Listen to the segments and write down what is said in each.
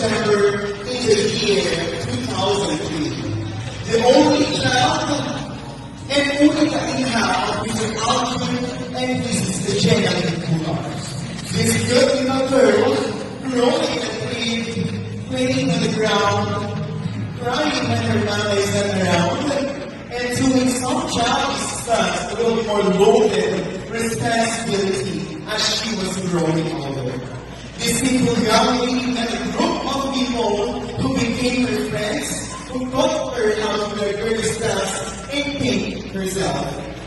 September in the year 2003. The only child and only ihaw is the Alvin and this is the Jenna Kulars. This good little girl growing in the crib, playing on the ground, crying when her mama is not around, and doing some childish stunts a little more loaded responsibility as she was growing older. This simple young lady and a group of people who became her friends, who taught her how to wear girly styles and paint herself.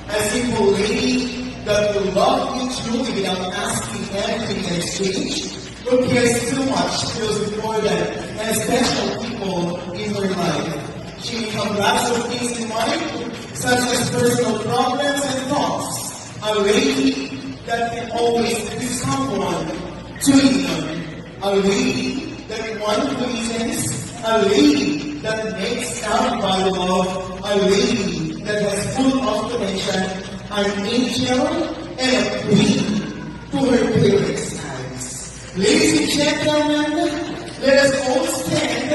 A simple lady that will love you truly without asking anything in exchange, who cares too much, feels important, and special people in her life. She may have lots of things in mind, such as personal problems and thoughts. A lady that can always be someone to lean. A lady that one reasons. A lady that makes out by love. A lady that has full of potential. An angel and a queen to her parents' eyes. Ladies and gentlemen, let us all stand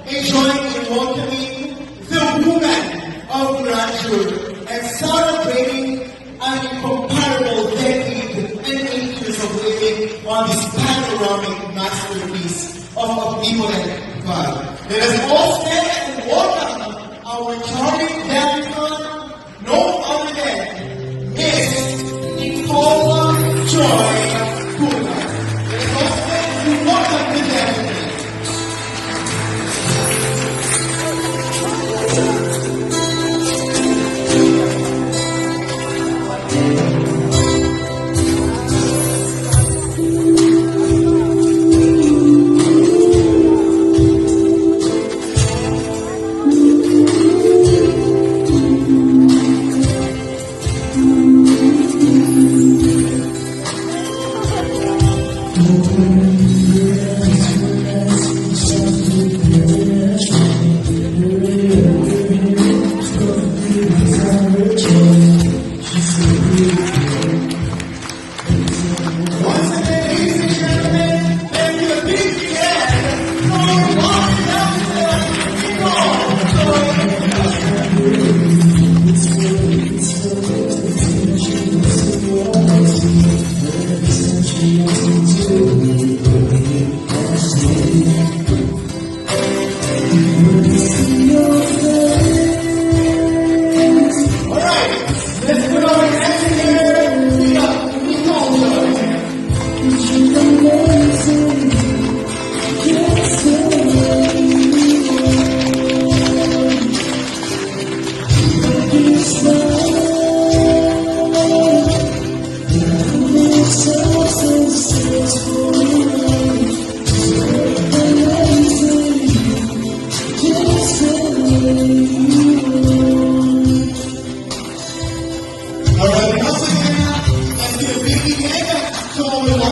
and join in welcoming the woman of grandeur and celebrating an incomparable decade and acres of living on this panoramic masterpiece of a people and God. Let us all stand and welcome our charming debutante, no other than Miss Nicola Joy Kular. Let us all stand and welcome the debutante. Thank you.